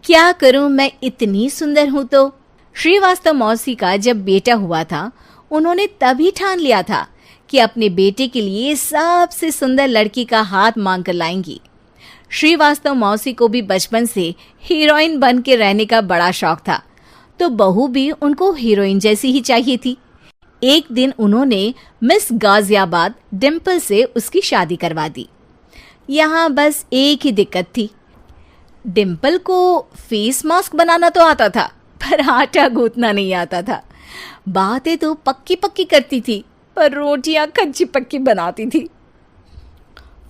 क्या करूं, मैं इतनी सुंदर हूं तो। श्रीवास्तव मौसी का जब बेटा हुआ था, उन्होंने तभी ठान लिया था कि अपने बेटे के लिए सबसे सुंदर लड़की का हाथ मांग कर लाएंगी। श्रीवास्तव मौसी को भी बचपन से हीरोइन बन के रहने का बड़ा शौक था, तो बहू भी उनको हीरोइन जैसी ही चाहिए थी। एक दिन उन्होंने मिस गाजियाबाद डिम्पल से उसकी शादी करवा दी। यहाँ बस एक ही दिक्कत थी, डिम्पल को फेस मास्क बनाना तो आता था, पर आटा गूंथना नहीं आता था। बातें तो पक्की पक्की करती थी, पर रोटियां कच्ची पक्की बनाती थी।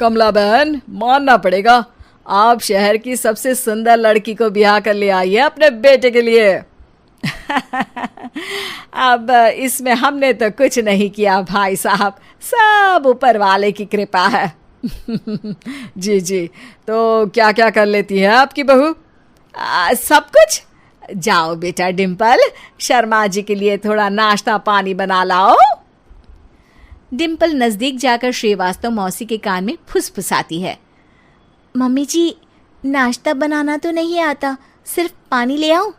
कमला बहन, मानना पड़ेगा, आप शहर की सबसे सुंदर लड़की को ब्याह कर ले आई है अपने बेटे के लिए। अब इसमें हमने तो कुछ नहीं किया भाई साहब, सब ऊपर वाले की कृपा है। जी जी, तो क्या क्या कर लेती है आपकी बहू? सब कुछ। जाओ बेटा डिम्पल, शर्मा जी के लिए थोड़ा नाश्ता पानी बना लाओ। डिम्पल नजदीक जाकर श्रीवास्तव मौसी के कान में फुसफुसाती है। मम्मी जी, नाश्ता बनाना तो नहीं आता, सिर्फ पानी ले आओ।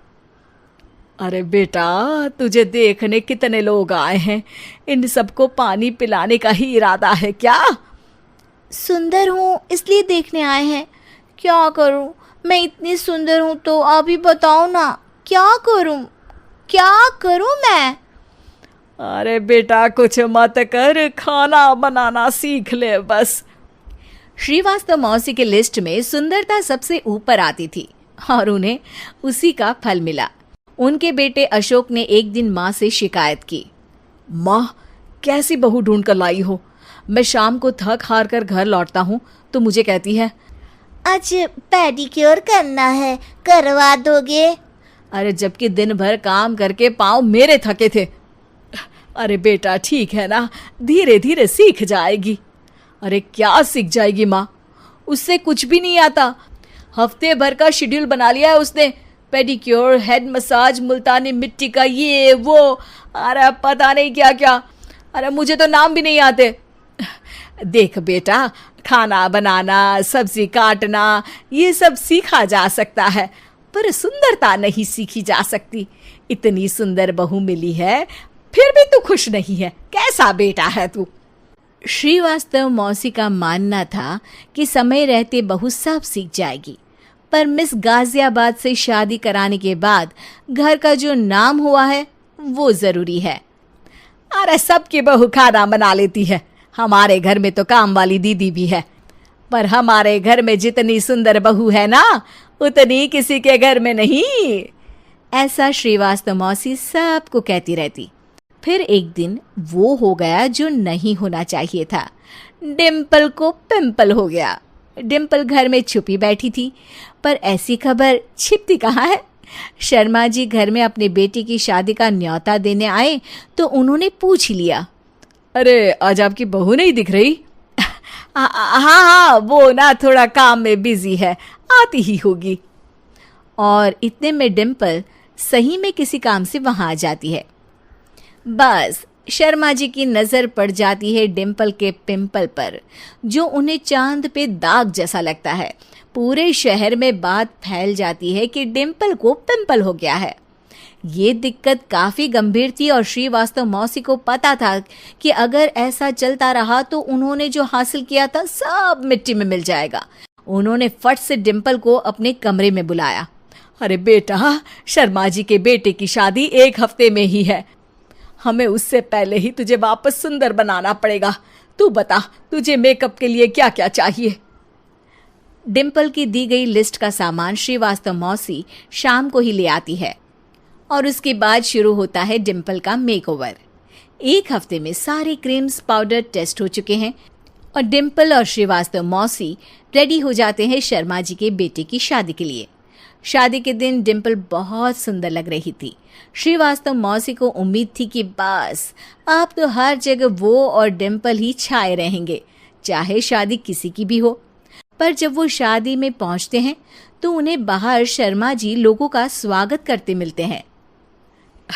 अरे बेटा, तुझे देखने कितने लोग आए हैं, इन सबको पानी पिलाने का ही इरादा है क्या? सुंदर हूँ इसलिए देखने आए हैं। क्या करूँ, मैं इतनी सुंदर हूँ तो आप ही बताओ ना, क्या करूँ मैं? अरे बेटा, कुछ मत कर, खाना बनाना सीख ले बस। श्रीवास्तव मौसी के लिस्ट में सुंदरता सबसे ऊपर आती थी और उन्हें उसी का फल मिला। उनके बेटे अशोक ने एक दिन माँ से शिकायत की। माँ, कैसी बहू ढूंढ कर लाई हो? मैं शाम को थक हार कर घर लौटता हूँ तो मुझे कहती है, आज पेडिक्योर करना है, करवा दोगे? अरे जबकि दिन भर काम करके पाँव मेरे थके थे। अरे बेटा, ठीक है ना, धीरे धीरे सीख जाएगी। अरे क्या सीख जाएगी माँ, उससे कुछ भी नहीं आता। हफ्ते भर का शेड्यूल बना लिया है उसने, पेडिक्योर, हेड मसाज, मुल्तानी मिट्टी का ये वो, अरे पता नहीं क्या क्या। अरे मुझे तो नाम भी नहीं आते। देख बेटा, खाना बनाना, सब्जी काटना, ये सब सीखा जा सकता है, पर सुंदरता नहीं सीखी जा सकती। इतनी सुंदर बहू मिली है, फिर भी तू खुश नहीं है, कैसा बेटा है तू? श्रीवास्तव मौसी का मानना था कि समय रहते बहू सब सीख जाएगी, पर मिस गाजियाबाद से शादी कराने के बाद घर का जो नाम हुआ है वो जरूरी है। अरे सबकी बहू खाना बना लेती है, हमारे घर में तो काम वाली दीदी भी है, पर हमारे घर में जितनी सुंदर बहू है ना, उतनी किसी के घर में नहीं। ऐसा श्रीवास्तव मौसी सबको कहती रहती। फिर एक दिन वो हो गया जो नहीं होना चाहिए था, डिम्पल को पिंपल हो गया। डिम्पल घर में छुपी बैठी थी, पर ऐसी खबर छिपती कहाँ है। शर्मा जी घर में अपने बेटे की शादी का न्योता देने आए तो उन्होंने पूछ लिया, अरे आज आपकी बहू नहीं दिख रही? हाँ, वो ना थोड़ा काम में बिजी है, आती ही होगी। और इतने में डिम्पल सही में किसी काम से वहां आ जाती है। बस शर्मा जी की नजर पड़ जाती है डिम्पल के पिंपल पर, जो उन्हें चांद पे दाग जैसा लगता है। पूरे शहर में बात फैल जाती है कि डिम्पल को पिंपल हो गया है। ये दिक्कत काफी गंभीर थी और श्रीवास्तव मौसी को पता था कि अगर ऐसा चलता रहा तो उन्होंने जो हासिल किया था सब मिट्टी में मिल जाएगा। उन्होंने फट से डिम्पल को अपने कमरे में बुलाया। अरे बेटा, शर्मा जी के बेटे की शादी 1 हफ्ते में ही है, हमें उससे पहले ही तुझे वापस सुंदर बनाना पड़ेगा। तू बता, तुझे मेकअप के लिए क्या क्या चाहिए? डिम्पल की दी गई लिस्ट का सामान श्रीवास्तव मौसी शाम को ही ले आती है और उसके बाद शुरू होता है डिम्पल का मेकओवर। 1 हफ्ते में सारे क्रीम्स पाउडर टेस्ट हो चुके हैं और डिम्पल और श्रीवास्तव मौसी रेडी हो जाते हैं शर्मा जी के बेटे की शादी के लिए। शादी के दिन डिम्पल बहुत सुंदर लग रही थी। श्रीवास्तव मौसी को उम्मीद थी कि बस अब तो हर जगह वो और डिम्पल ही छाए रहेंगे, चाहे शादी किसी की भी हो। पर जब वो शादी में पहुंचते हैं तो उन्हें बाहर शर्मा जी लोगों का स्वागत करते मिलते हैं।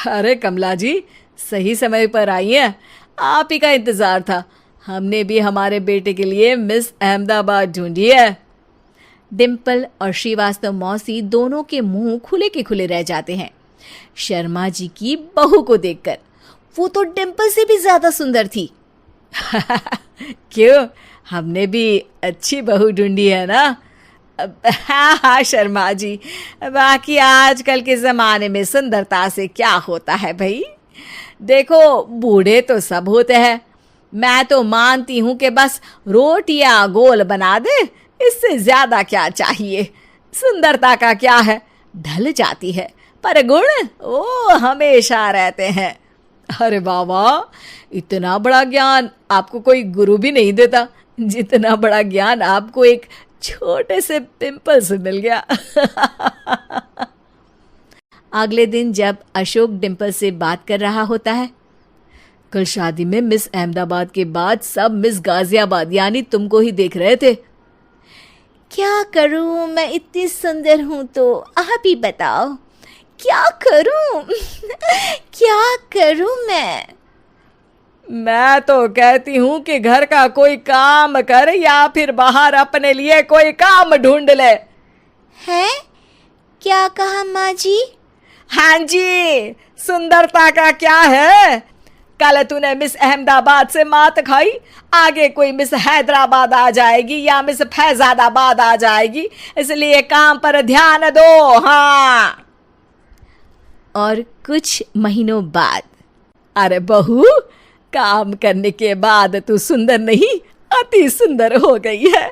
अरे कमला जी, सही समय पर आई हैं, आप ही का इंतजार था। हमने भी हमारे बेटे के लिए मिस अहमदाबाद ढूंढी है। डिम्पल और श्रीवास्तव मौसी दोनों के मुंह खुले के खुले रह जाते हैं शर्मा जी की बहू को देखकर। वो तो डिम्पल से भी ज्यादा सुंदर थी। क्यों, हमने भी अच्छी बहू ढूंढी है ना? हाँ हाँ शर्मा जी, बाकी आजकल के ज़माने में सुंदरता से क्या होता है भाई। देखो, बूढ़े तो सब होते हैं। मैं तो मानती हूँ कि बस रोटियां गोल बना दे, इससे ज्यादा क्या चाहिए। सुंदरता का क्या है, ढल जाती है, पर गुण वो हमेशा रहते हैं। अरे बाबा, इतना बड़ा ज्ञान आपको कोई गुरु भी नहीं देता जितना बड़ा ज्ञान आपको एक छोटे से पिंपल से मिल गया। अगले दिन जब अशोक डिम्पल से बात कर रहा होता है, कल शादी में मिस अहमदाबाद के बाद सब मिस गाजियाबाद यानी तुमको ही देख रहे थे। क्या करूं, मैं इतनी सुंदर हूं तो आप ही बताओ क्या करूं। क्या करूं मैं तो कहती हूं कि घर का कोई काम कर या फिर बाहर अपने लिए कोई काम ढूंढ ले। है? क्या कहा माँ जी? हाँ जी, सुंदरता का क्या है। कल तूने मिस अहमदाबाद से मात खाई, आगे कोई मिस हैदराबाद आ जाएगी या मिस फैजादाबाद आ जाएगी, इसलिए काम पर ध्यान दो। हाँ। और कुछ महीनों बाद, अरे बहू, काम करने के बाद तू सुंदर नहीं, अति सुंदर हो गई है।